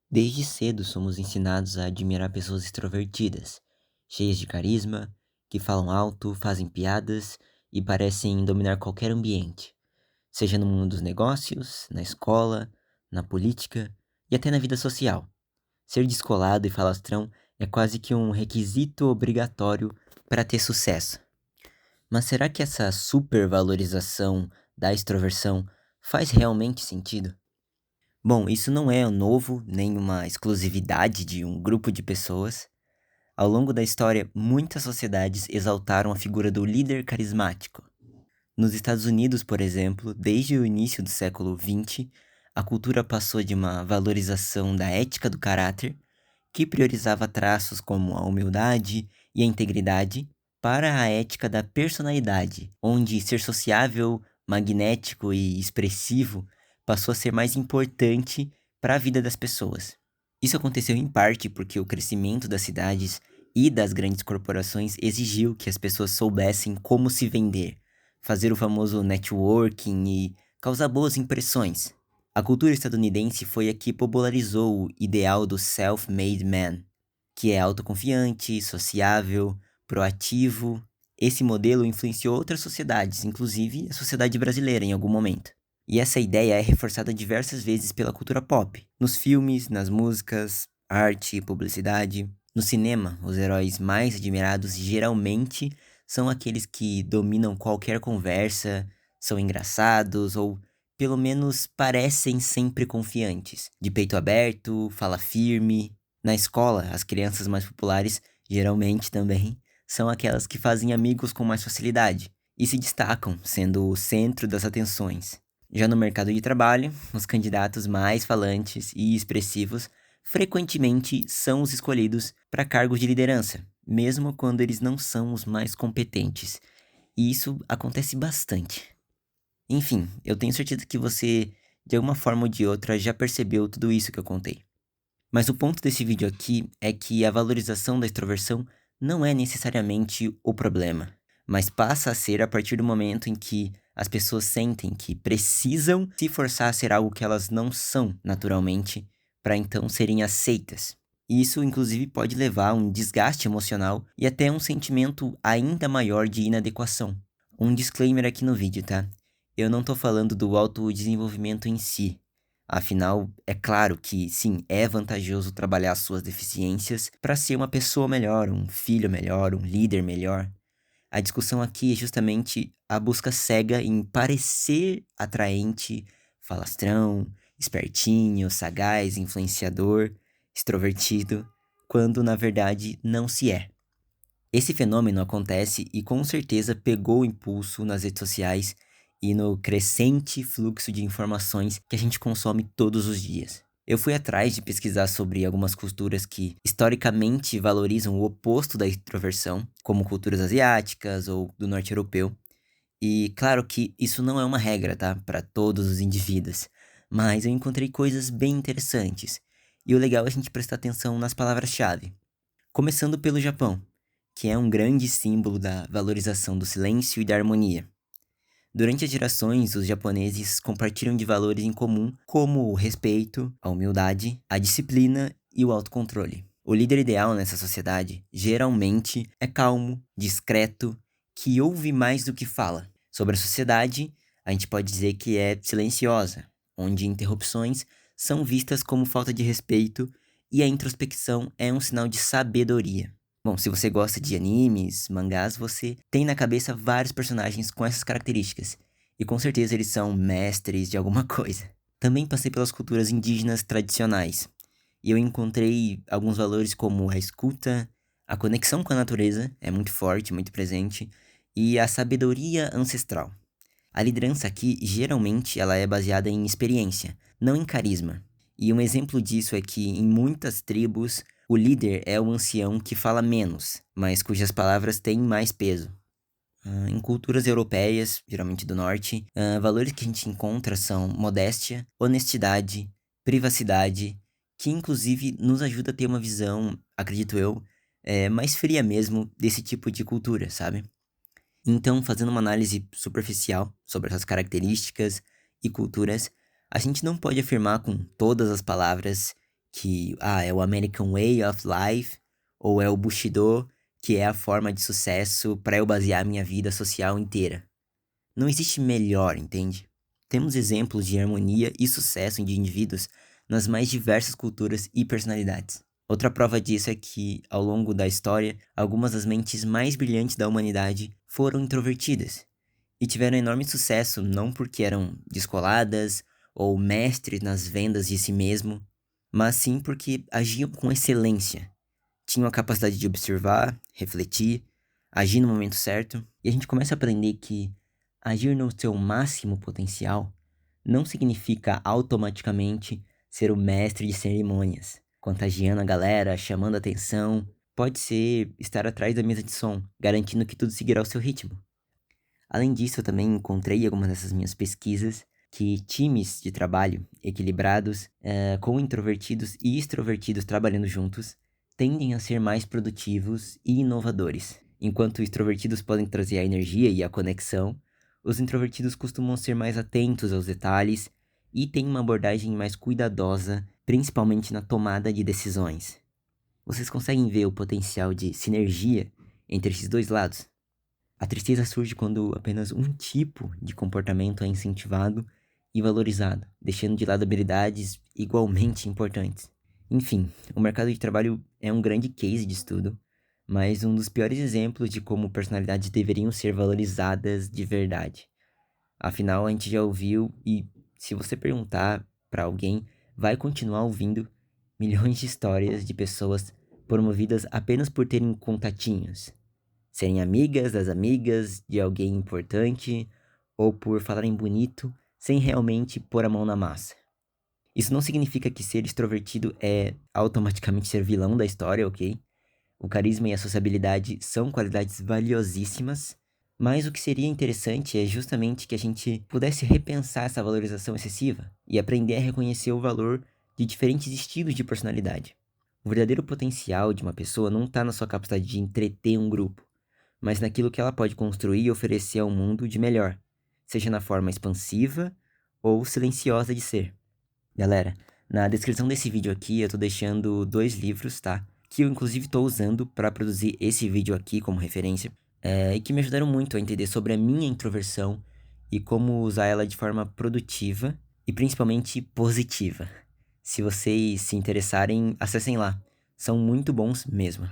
Desde cedo somos ensinados a admirar pessoas extrovertidas, cheias de carisma, que falam alto, fazem piadas e parecem dominar qualquer ambiente, seja no mundo dos negócios, na escola, na política e até na vida social. Ser descolado e falastrão é quase que um requisito obrigatório para ter sucesso. Mas será que essa supervalorização da extroversão faz realmente sentido? Bom, isso não é novo, nem uma exclusividade de um grupo de pessoas. Ao longo da história, muitas sociedades exaltaram a figura do líder carismático. Nos Estados Unidos, por exemplo, desde o início do século XX, a cultura passou de uma valorização da ética do caráter, que priorizava traços como a humildade e a integridade, para a ética da personalidade, onde ser sociável, magnético e expressivo passou a ser mais importante para a vida das pessoas. Isso aconteceu em parte porque o crescimento das cidades e das grandes corporações exigiu que as pessoas soubessem como se vender, fazer o famoso networking e causar boas impressões. A cultura estadunidense foi a que popularizou o ideal do self-made man, que é autoconfiante, sociável, proativo. Esse modelo influenciou outras sociedades, inclusive a sociedade brasileira em algum momento. E essa ideia é reforçada diversas vezes pela cultura pop, nos filmes, nas músicas, arte, publicidade. No cinema, os heróis mais admirados geralmente são aqueles que dominam qualquer conversa, são engraçados ou pelo menos parecem sempre confiantes. De peito aberto, fala firme. Na escola, as crianças mais populares, geralmente também, são aquelas que fazem amigos com mais facilidade e se destacam, sendo o centro das atenções. Já no mercado de trabalho, os candidatos mais falantes e expressivos frequentemente são os escolhidos para cargos de liderança, mesmo quando eles não são os mais competentes. E isso acontece bastante. Enfim, eu tenho certeza que você, de alguma forma ou de outra, já percebeu tudo isso que eu contei. Mas o ponto desse vídeo aqui é que a valorização da extroversão não é necessariamente o problema, mas passa a ser a partir do momento em que as pessoas sentem que precisam se forçar a ser algo que elas não são naturalmente, para então serem aceitas. E isso, inclusive, pode levar a um desgaste emocional e até um sentimento ainda maior de inadequação. Um disclaimer aqui no vídeo, tá? Eu não tô falando do autodesenvolvimento em si. Afinal, é claro que sim, é vantajoso trabalhar suas deficiências para ser uma pessoa melhor, um filho melhor, um líder melhor. A discussão aqui é justamente a busca cega em parecer atraente, falastrão, espertinho, sagaz, influenciador, extrovertido, quando na verdade não se é. Esse fenômeno acontece e com certeza pegou impulso nas redes sociais e no crescente fluxo de informações que a gente consome todos os dias. Eu fui atrás de pesquisar sobre algumas culturas que historicamente valorizam o oposto da introversão, como culturas asiáticas ou do norte europeu. E claro que isso não é uma regra, tá? Para todos os indivíduos. Mas eu encontrei coisas bem interessantes. E o legal é a gente prestar atenção nas palavras-chave. Começando pelo Japão, que é um grande símbolo da valorização do silêncio e da harmonia. Durante as gerações, os japoneses compartilham de valores em comum, como o respeito, a humildade, a disciplina e o autocontrole. O líder ideal nessa sociedade geralmente é calmo, discreto, que ouve mais do que fala. Sobre a sociedade, a gente pode dizer que é silenciosa, onde interrupções são vistas como falta de respeito e a introspecção é um sinal de sabedoria. Bom, se você gosta de animes, mangás, você tem na cabeça vários personagens com essas características. E com certeza eles são mestres de alguma coisa. Também passei pelas culturas indígenas tradicionais. E eu encontrei alguns valores como a escuta, a conexão com a natureza, é muito forte, muito presente, e a sabedoria ancestral. A liderança aqui, geralmente, ela é baseada em experiência, não em carisma. E um exemplo disso é que, em muitas tribos, o líder é o ancião que fala menos, mas cujas palavras têm mais peso. Em culturas europeias, geralmente do norte, valores que a gente encontra são modéstia, honestidade, privacidade, que inclusive nos ajuda a ter uma visão, acredito eu, mais fria mesmo desse tipo de cultura, sabe? Então, fazendo uma análise superficial sobre essas características e culturas, a gente não pode afirmar com todas as palavras que é o American Way of Life, ou é o Bushido, que é a forma de sucesso para eu basear minha vida social inteira. Não existe melhor, entende? Temos exemplos de harmonia e sucesso de indivíduos nas mais diversas culturas e personalidades. Outra prova disso é que, ao longo da história, algumas das mentes mais brilhantes da humanidade foram introvertidas e tiveram enorme sucesso não porque eram descoladas ou mestres nas vendas de si mesmo, mas sim porque agiam com excelência. Tinham a capacidade de observar, refletir, agir no momento certo, e a gente começa a aprender que agir no seu máximo potencial não significa automaticamente ser o mestre de cerimônias, contagiando a galera, chamando a atenção. Pode ser estar atrás da mesa de som, garantindo que tudo seguirá o seu ritmo. Além disso, eu também encontrei em algumas dessas minhas pesquisas que times de trabalho equilibrados, com introvertidos e extrovertidos trabalhando juntos, tendem a ser mais produtivos e inovadores. Enquanto extrovertidos podem trazer a energia e a conexão, os introvertidos costumam ser mais atentos aos detalhes e têm uma abordagem mais cuidadosa, principalmente na tomada de decisões. Vocês conseguem ver o potencial de sinergia entre esses dois lados? A tristeza surge quando apenas um tipo de comportamento é incentivado e valorizado, deixando de lado habilidades igualmente importantes. Enfim, o mercado de trabalho é um grande case de estudo, mas um dos piores exemplos de como personalidades deveriam ser valorizadas de verdade. Afinal, a gente já ouviu e, se você perguntar para alguém, vai continuar ouvindo milhões de histórias de pessoas promovidas apenas por terem contatinhos, serem amigas das amigas de alguém importante ou por falarem bonito sem realmente pôr a mão na massa. Isso não significa que ser extrovertido é automaticamente ser vilão da história, ok? O carisma e a sociabilidade são qualidades valiosíssimas, mas o que seria interessante é justamente que a gente pudesse repensar essa valorização excessiva e aprender a reconhecer o valor de diferentes estilos de personalidade. O verdadeiro potencial de uma pessoa não está na sua capacidade de entreter um grupo, mas naquilo que ela pode construir e oferecer ao mundo de melhor, seja na forma expansiva ou silenciosa de ser. Galera, na descrição desse vídeo aqui eu tô deixando 2 livros, tá? Que eu inclusive tô usando para produzir esse vídeo aqui como referência, e que me ajudaram muito a entender sobre a minha introversão e como usar ela de forma produtiva e principalmente positiva. Se vocês se interessarem, acessem lá. São muito bons mesmo.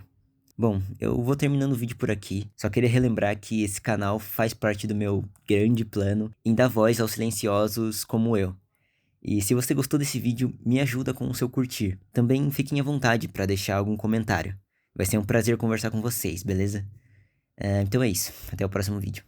Bom, eu vou terminando o vídeo por aqui. Só queria relembrar que esse canal faz parte do meu grande plano em dar voz aos silenciosos como eu. E se você gostou desse vídeo, me ajuda com o seu curtir. Também fiquem à vontade para deixar algum comentário. Vai ser um prazer conversar com vocês, beleza? Então é isso. Até o próximo vídeo.